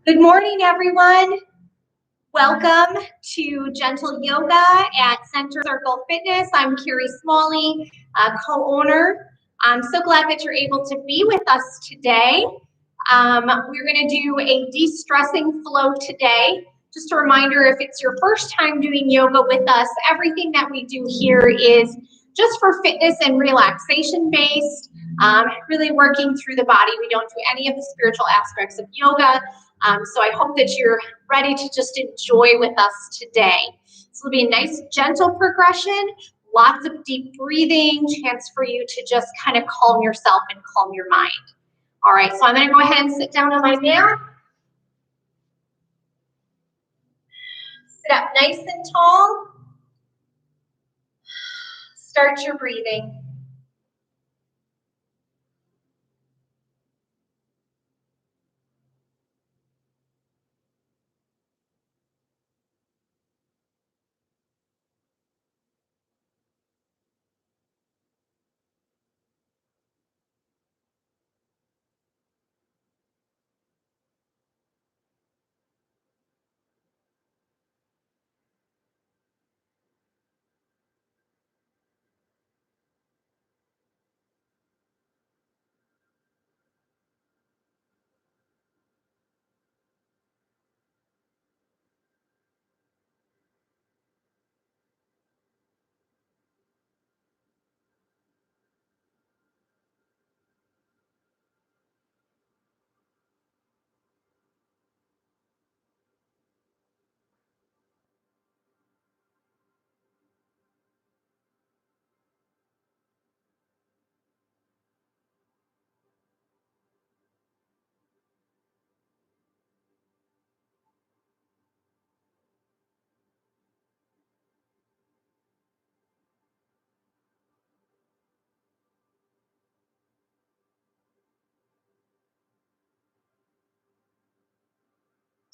Good morning, everyone. Welcome to Gentle Yoga at Center Circle Fitness. I'm Carrie Smalley, co-owner. I'm so glad that you're able to be with us today. We're going to do a de-stressing flow today. Just a reminder, if it's your first time doing yoga with us, everything that we do here is just for fitness and relaxation based, really working through the body. We don't do any of the spiritual aspects of yoga. So I hope that you're ready to just enjoy with us today. So it'll be a nice gentle progression, lots of deep breathing, chance for you to just kind of calm yourself and calm your mind. All right, so I'm going to go ahead and sit down on my mat. Sit up nice and tall. Start your breathing.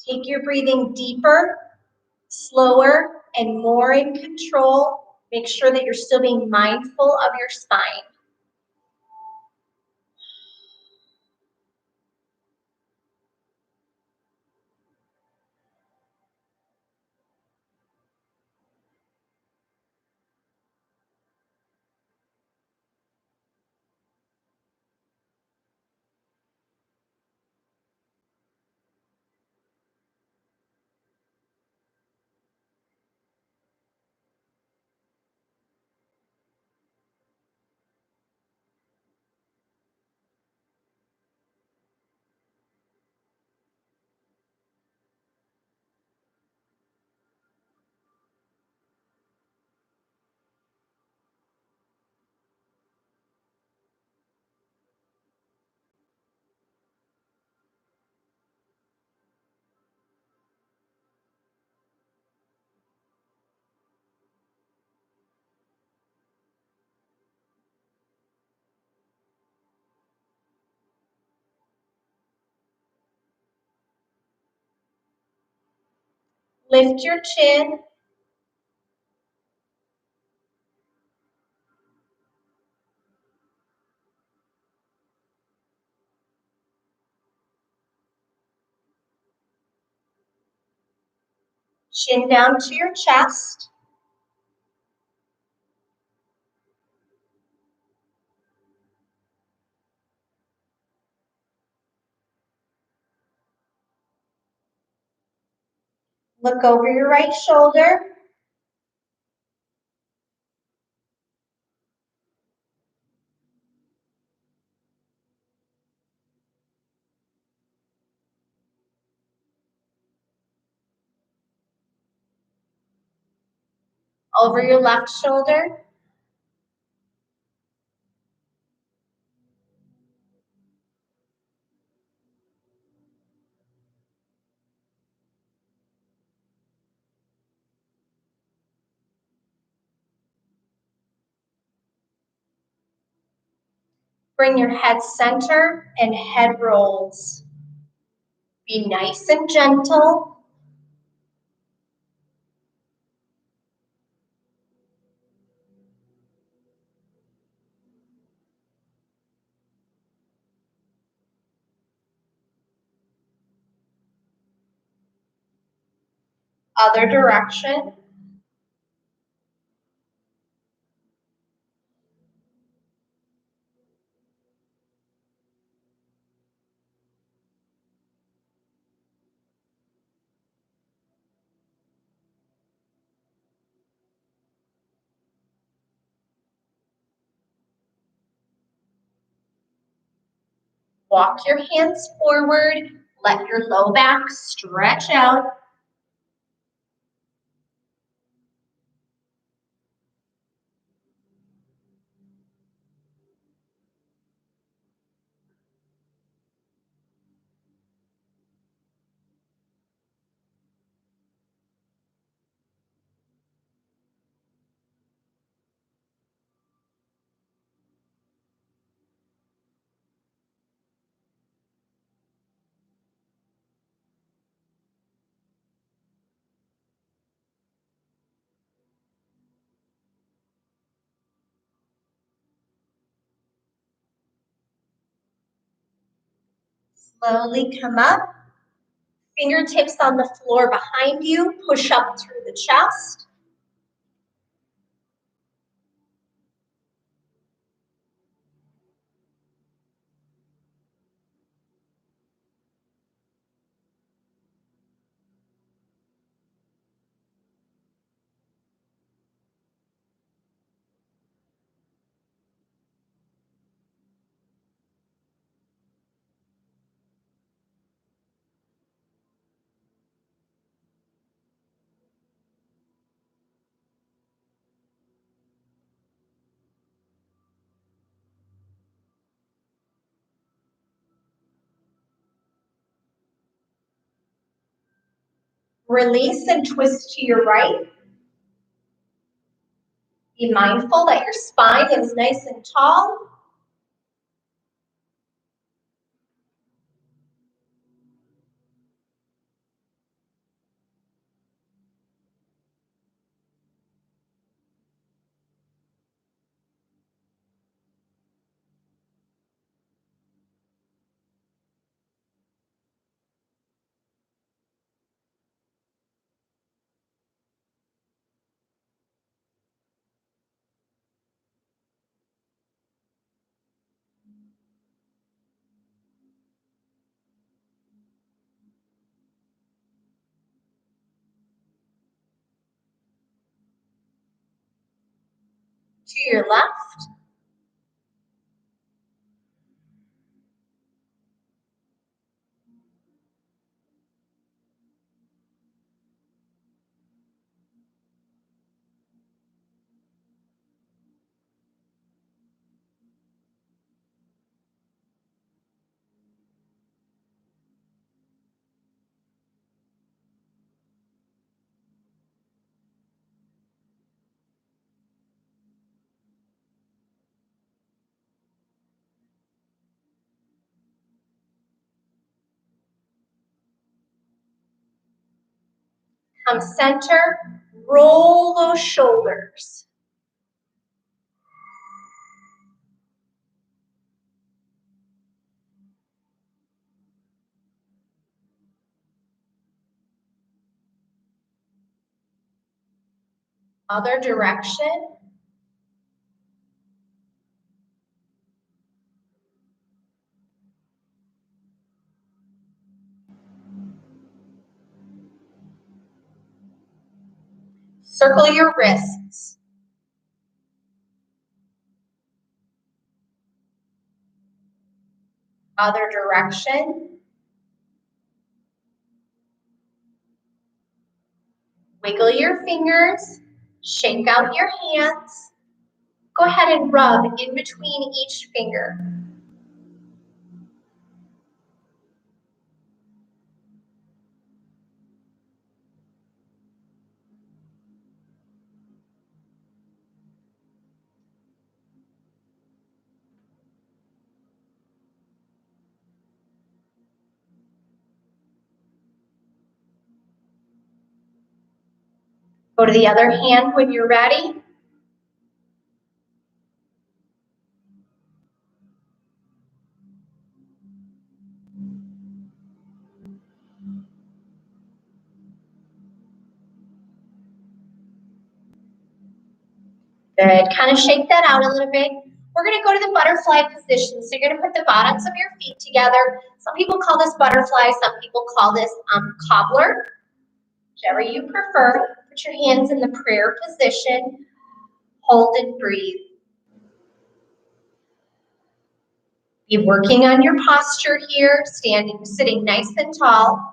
Take your breathing deeper, slower, and more in control. Make sure that you're still being mindful of your spine. Lift your chin. Chin down to your chest. Look over your right shoulder. Over your left shoulder. Bring your head center and head rolls. Be nice and gentle. Other direction. Walk your hands forward. Let your low back stretch out. Slowly come up. Fingertips on the floor behind you. Push up through the chest. Release and twist to your right. Be mindful that your spine is nice and tall. To your left. Come center, roll those shoulders. Other direction. Circle your wrists. Other direction. Wiggle your fingers. Shake out your hands. Go ahead and rub in between each finger. Go to the other hand when you're ready. Good. Kind of shake that out a little bit. We're going to go to the butterfly position. So you're going to put the bottoms of your feet together. Some people call this butterfly. Some people call this cobbler. Whichever you prefer. Put your hands in the prayer position. Hold and breathe. Be working on your posture here, sitting nice and tall.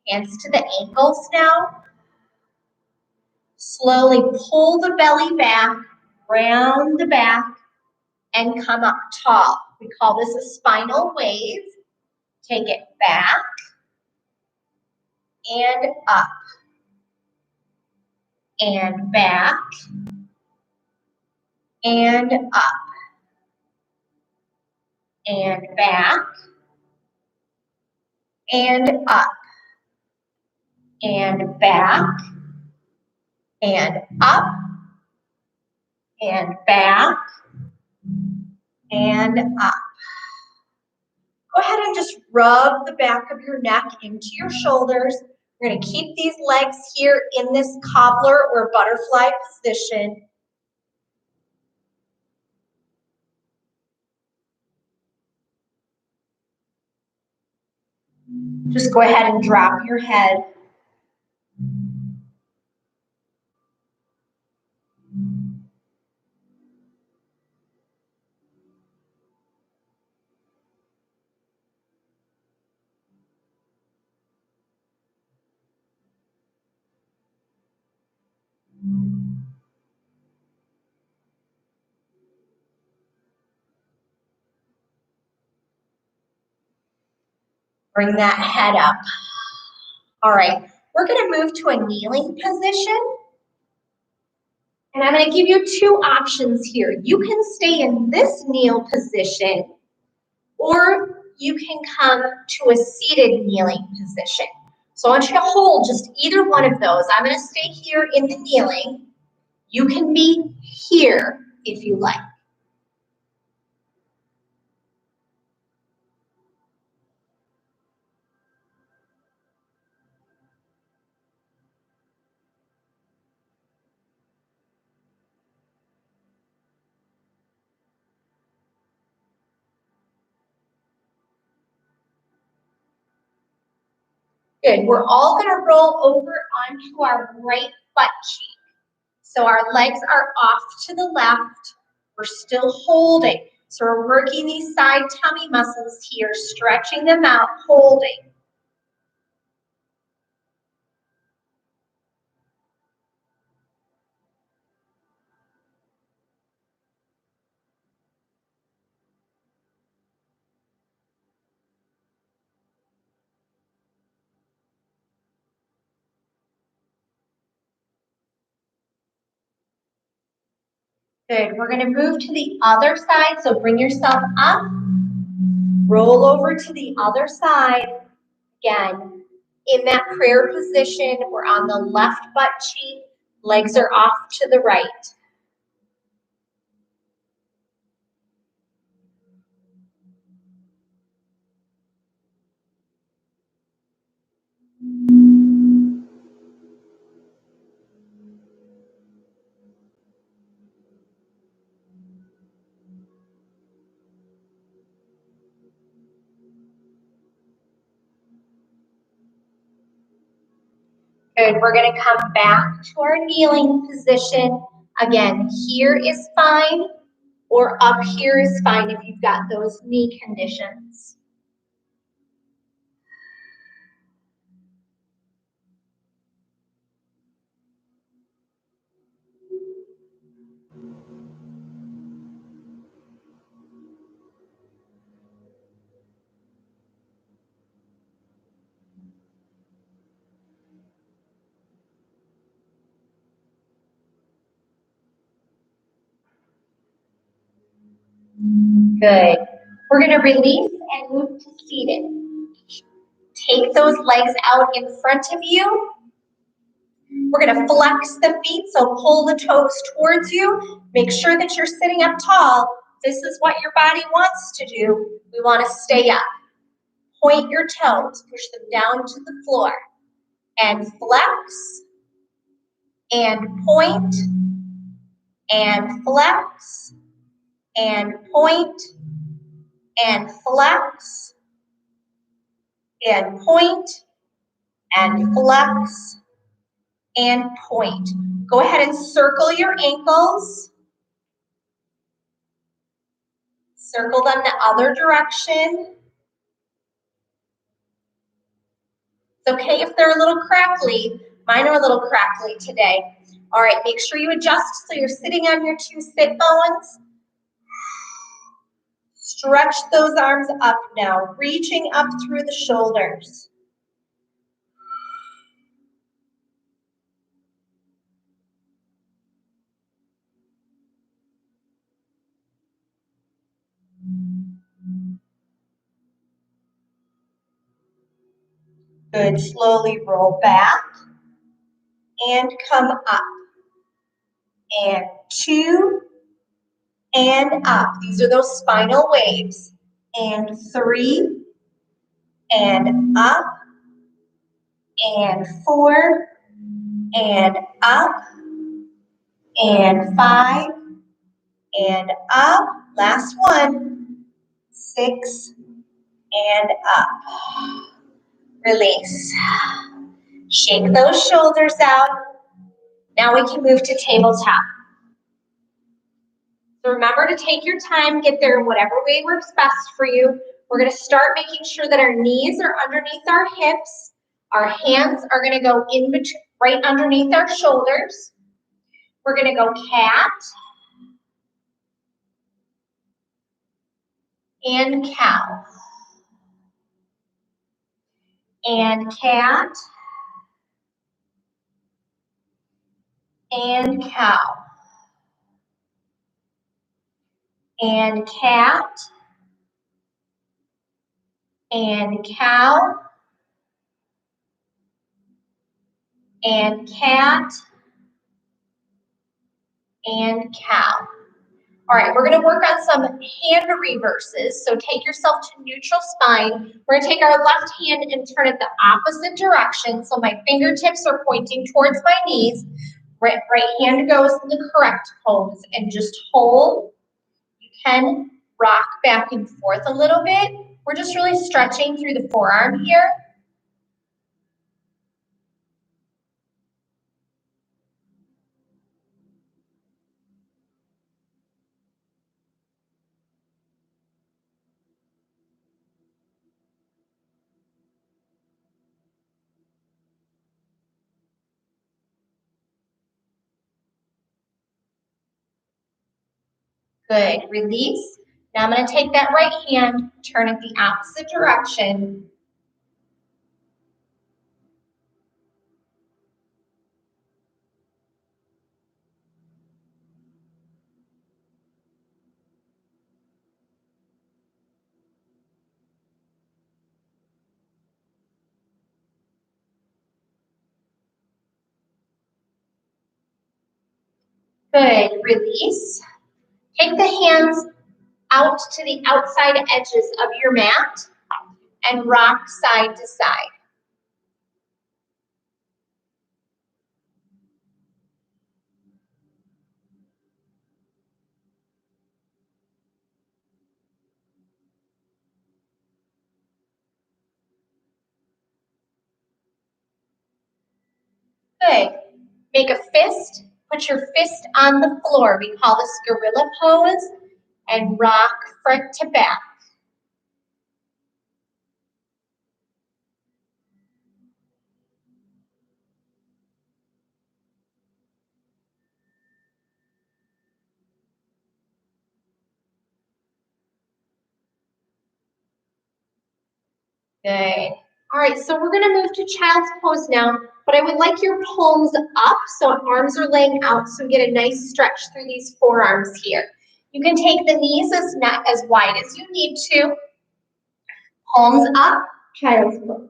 Hands to the ankles now. Slowly pull the belly back, round the back, and come up tall. We call this a spinal wave. Take it back and up and back and up and back and up and back and up and back and up. Go ahead and just rub the back of your neck into your shoulders. We're going to keep these legs here in this cobbler or butterfly position. Just go ahead and drop your head. Bring that head up. All right, we're going to move to a kneeling position. And I'm going to give you two options here. You can stay in this kneel position, or you can come to a seated kneeling position. So I want you to hold just either one of those. I'm going to stay here in the kneeling. You can be here if you like. Good. We're all going to roll over onto our right butt cheek. So our legs are off to the left. We're still holding. So we're working these side tummy muscles here, stretching them out, holding. Good. We're going to move to the other side. So bring yourself up. Roll over to the other side. Again, in that prayer position, we're on the left butt cheek. Legs are off to the right. Good. We're going to come back to our kneeling position. Again, here is fine, or up here is fine if you've got those knee conditions. Good. We're going to release and move to seated. Take those legs out in front of you. We're gonna flex the feet, so pull the toes towards you. Make sure that you're sitting up tall. This is what your body wants to do. We wanna stay up. Point your toes, push them down to the floor. And flex, and point, and flex, and point, and flex, and point, and flex, and point. Go ahead and circle your ankles. Circle them the other direction. It's okay if they're a little crackly. Mine are a little crackly today. All right, make sure you adjust so you're sitting on your two sit bones. Stretch those arms up now, reaching up through the shoulders. Good, slowly roll back and come up. And 2 and up. These are those spinal waves. And 3 and up. And 4 and up. And 5 and up. Last one. 6 and up. Release. Shake those shoulders out. Now we can move to tabletop. So remember to take your time, get there in whatever way works best for you. We're gonna start making sure that our knees are underneath our hips. Our hands are gonna go in between, right underneath our shoulders. We're gonna go cat and cow. And cat and cow. And cat and cow. And cat and cow. All right, we're gonna work on some hand reverses. So take yourself to neutral spine. We're gonna take our left hand and turn it the opposite direction. So my fingertips are pointing towards my knees. Right hand goes in the correct pose and just hold. You can rock back and forth a little bit. We're just really stretching through the forearm here. Good, release. Now I'm gonna take that right hand, turn it the opposite direction. Good, release. Take the hands out to the outside edges of your mat and rock side to side. Good. Make a fist. Put your fist on the floor. We call this gorilla pose. And rock front to back. Good. All right, so we're gonna move to child's pose now, but I would like your palms up so arms are laying out so we get a nice stretch through these forearms here. You can take the knees as wide as you need to. Palms up, child's pose.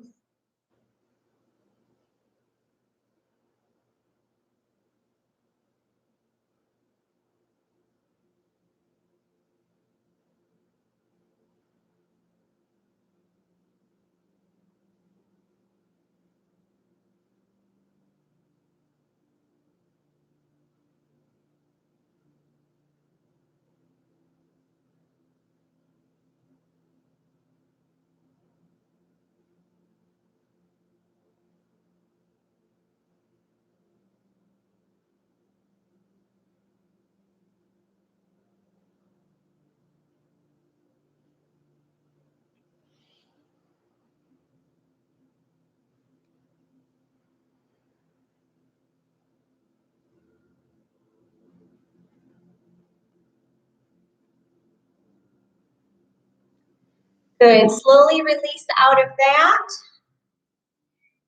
Good, slowly release out of that.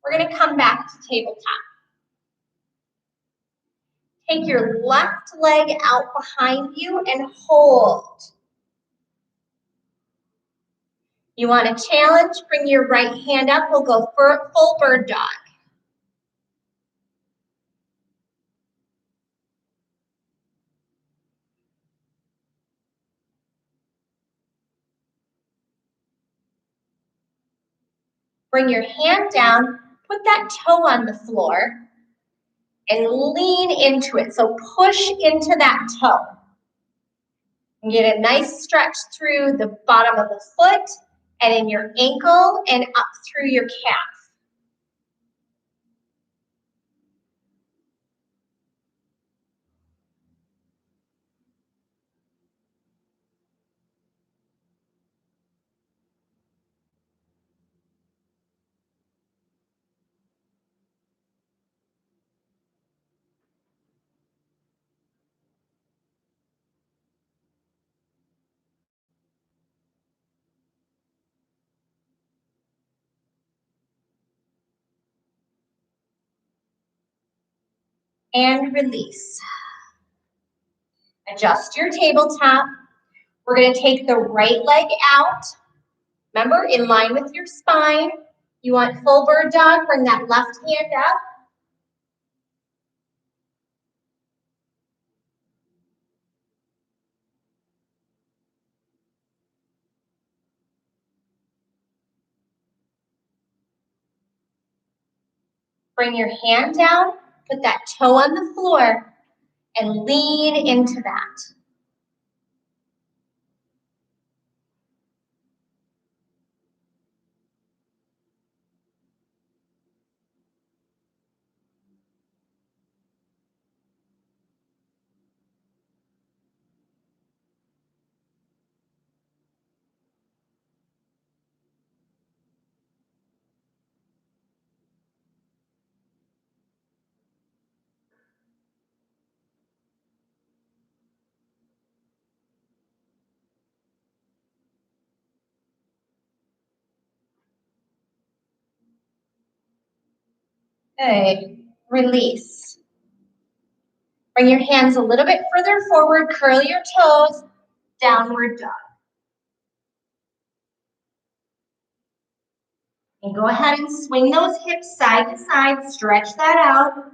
We're gonna come back to tabletop. Take your left leg out behind you and hold. You want a challenge, bring your right hand up. We'll go for full bird dog. Bring your hand down, put that toe on the floor, and lean into it. So push into that toe. And get a nice stretch through the bottom of the foot and in your ankle and up through your calf. And release. Adjust your tabletop. We're going to take the right leg out. Remember, in line with your spine. You want full bird dog, bring that left hand up. Bring your hand down, put that toe on the floor, and lean into that. Good. Release. Bring your hands a little bit further forward, curl your toes, downward dog. And go ahead and swing those hips side to side, stretch that out.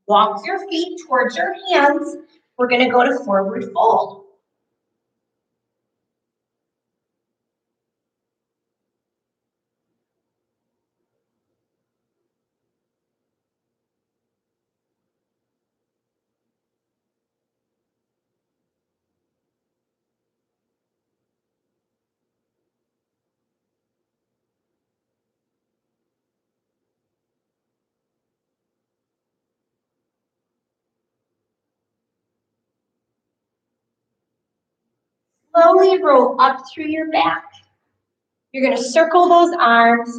Walk your feet towards your hands. We're going to go to forward fold. Slowly roll up through your back. You're going to circle those arms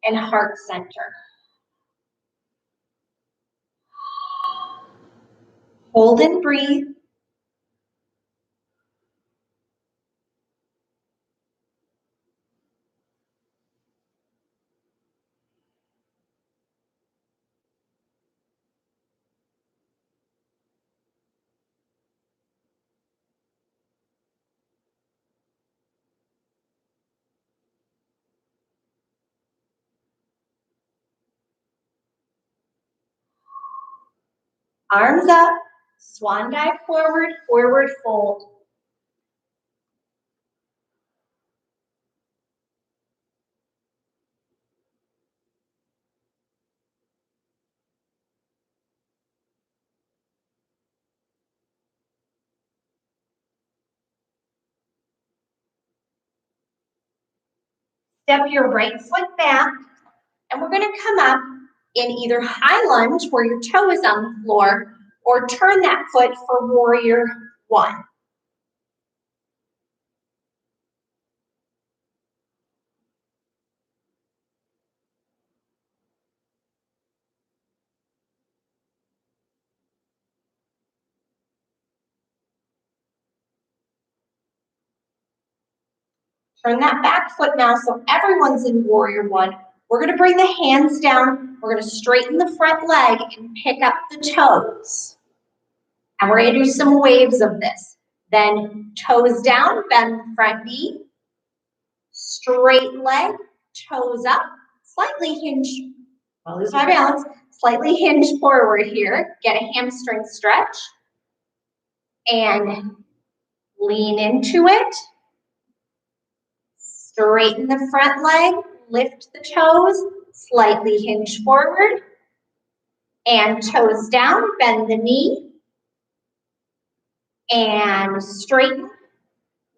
and heart center. Hold and breathe. Arms up, swan dive forward, forward fold. Step your right foot back, and we're going to come up in either high lunge, where your toe is on the floor, or turn that foot for warrior one. Turn that back foot now so everyone's in warrior one. We're gonna bring the hands down. We're gonna straighten the front leg and pick up the toes. And we're gonna do some waves of this. Then toes down, bend the front knee. Straight leg, toes up, slightly hinge. I'll lose my balance. Slightly hinge forward here. Get a hamstring stretch. And lean into it. Straighten the front leg, lift the toes, slightly hinge forward. And toes down, bend the knee. And straighten,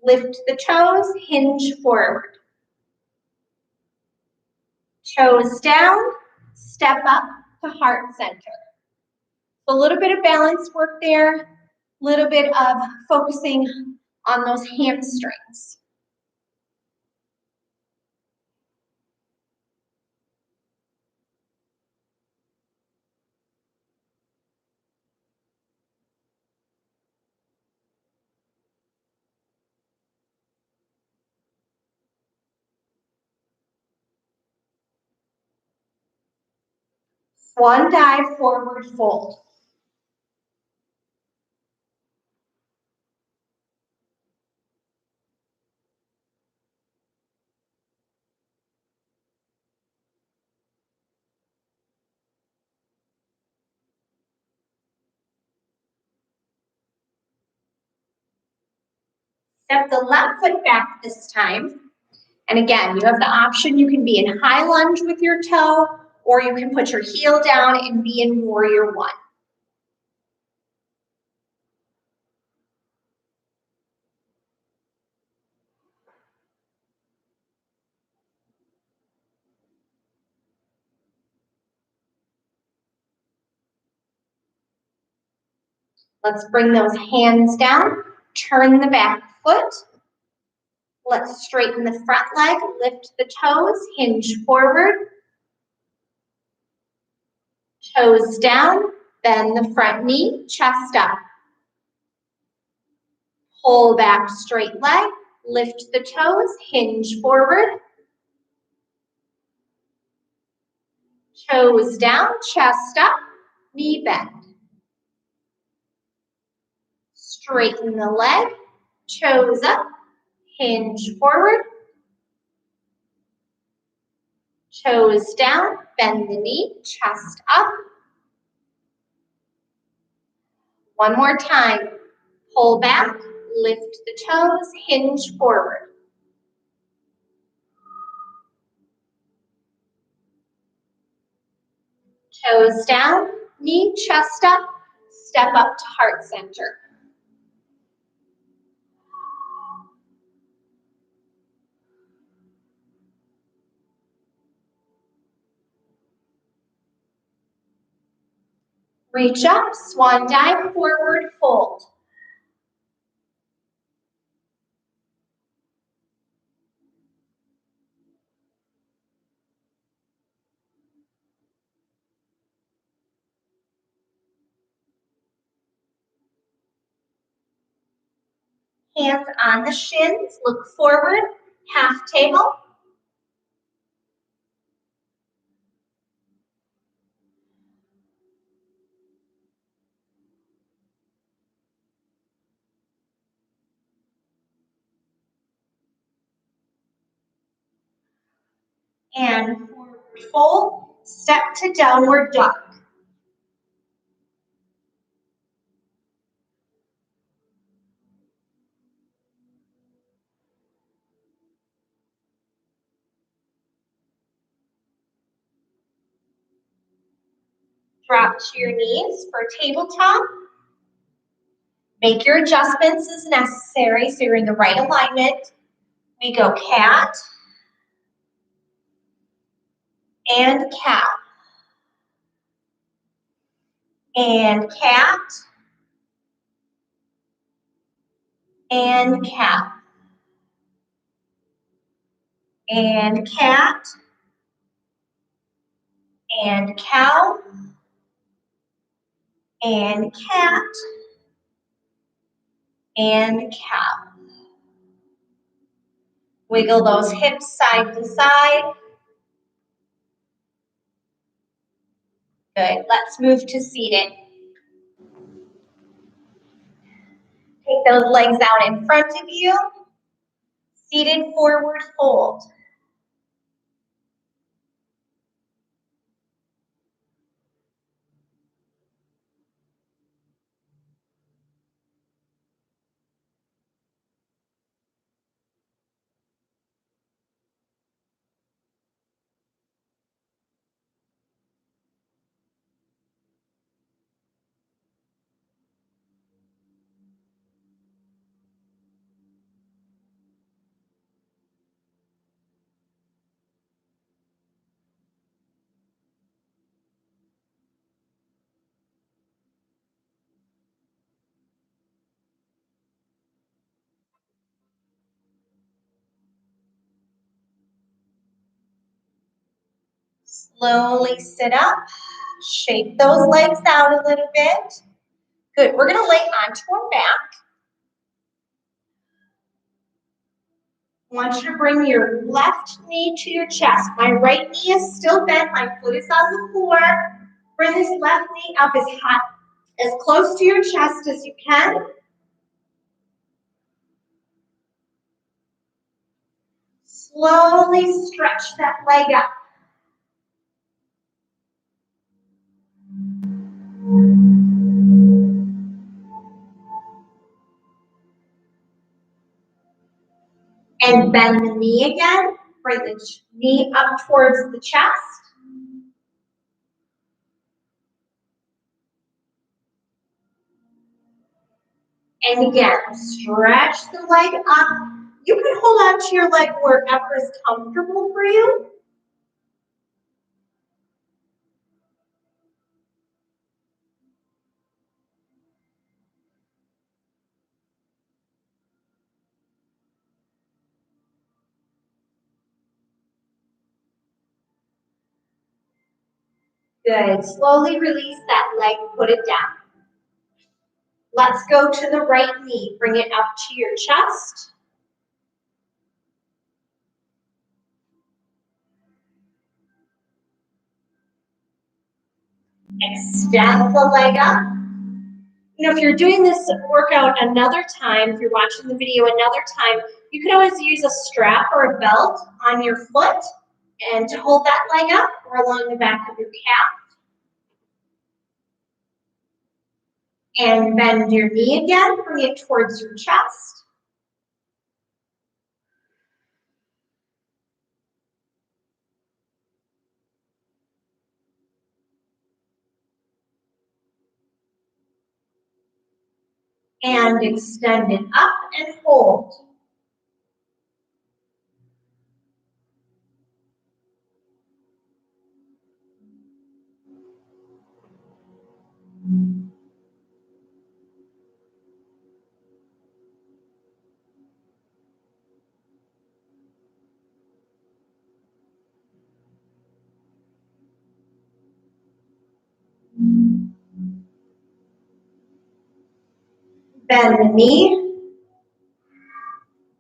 lift the toes, hinge forward. Toes down, step up to heart center. A little bit of balance work there, a little bit of focusing on those hamstrings. Swan dive, forward fold. Step the left foot back this time. And again, you have the option, you can be in high lunge with your toe, or you can put your heel down and be in warrior one. Let's bring those hands down, turn the back foot. Let's straighten the front leg, lift the toes, hinge forward. Toes down, bend the front knee, chest up. Pull back straight leg, lift the toes, hinge forward. Toes down, chest up, knee bend. Straighten the leg, toes up, hinge forward. Toes down, bend the knee, chest up. One more time. Pull back, lift the toes, hinge forward. Toes down, knee, chest up, step up to heart center. Reach up, swan dive, forward fold. Hands on the shins, look forward, half table. And forward fold, step to downward dog. Drop to your knees for tabletop. Make your adjustments as necessary so you're in the right alignment. We go cat and cow. And cat and cow. And cat and cow. And cat and cow. Wiggle those hips side to side. Good. Let's move to seated. Take those legs out in front of you. Seated forward fold. Slowly sit up. Shake those legs out a little bit. Good. We're going to lay onto our back. I want you to bring your left knee to your chest. My right knee is still bent. My foot is on the floor. Bring this left knee up as high, as close to your chest as you can. Slowly stretch that leg up. And bend the knee again. Bring the knee up towards the chest. And again, stretch the leg up. You can hold on to your leg wherever is comfortable for you. Good. Slowly release that leg, put it down. Let's go to the right knee. Bring it up to your chest. Extend the leg up. You know, if you're doing this workout another time, if you're watching the video another time, you can always use a strap or a belt on your foot and to hold that leg up or along the back of your calf. And bend your knee again, bring it towards your chest. And extend it up and hold. Bend the knee.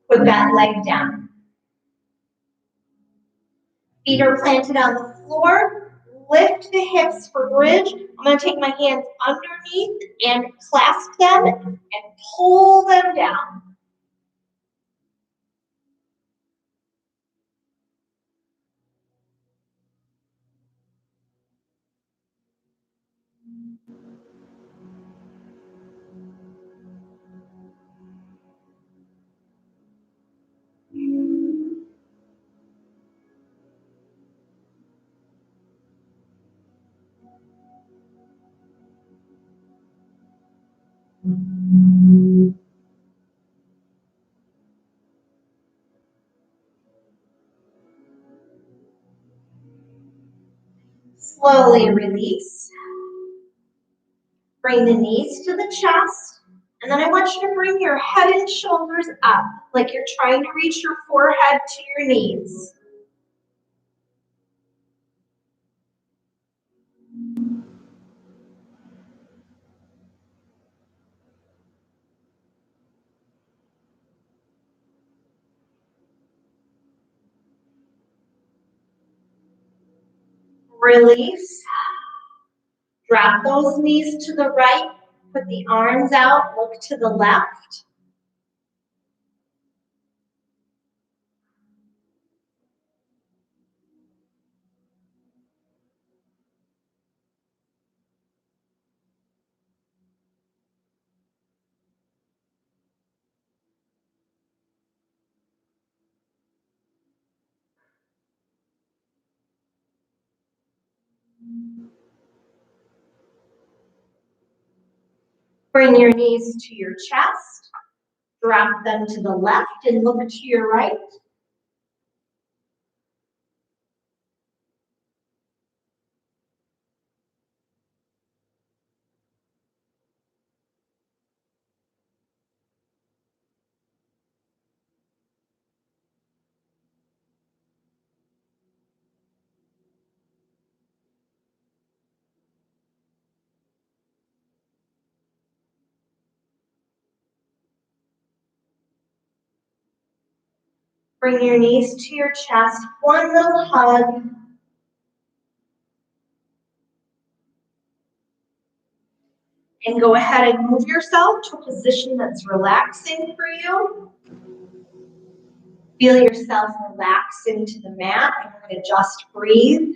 Put that leg down. Feet are planted on the floor. Lift the hips for bridge. I'm going to take my hands underneath and clasp them and pull them down. Slowly release. Bring the knees to the chest. And then I want you to bring your head and shoulders up, like you're trying to reach your forehead to your knees. Release. Drop those knees to the right. Put the arms out. Look to the left. Bring your knees to your chest. Drop them to the left and look to your right. Bring your knees to your chest. One little hug. And go ahead and move yourself to a position that's relaxing for you. Feel yourself relax into the mat, and we're going to just breathe.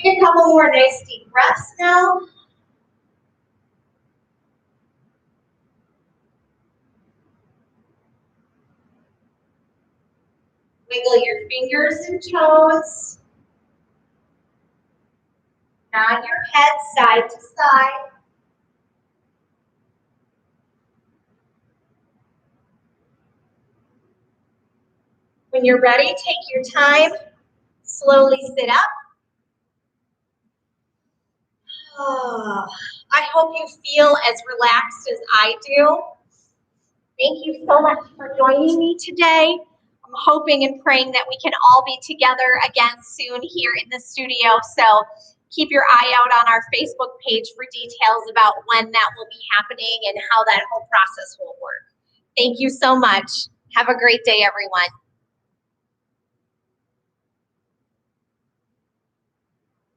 Take a couple more nice deep breaths now. Wiggle your fingers and toes. Nod your head side to side. When you're ready, take your time. Slowly sit up. Oh, I hope you feel as relaxed as I do. Thank you so much for joining me today. I'm hoping and praying that we can all be together again soon here in the studio. So keep your eye out on our Facebook page for details about when that will be happening and how that whole process will work. Thank you so much. Have a great day, everyone.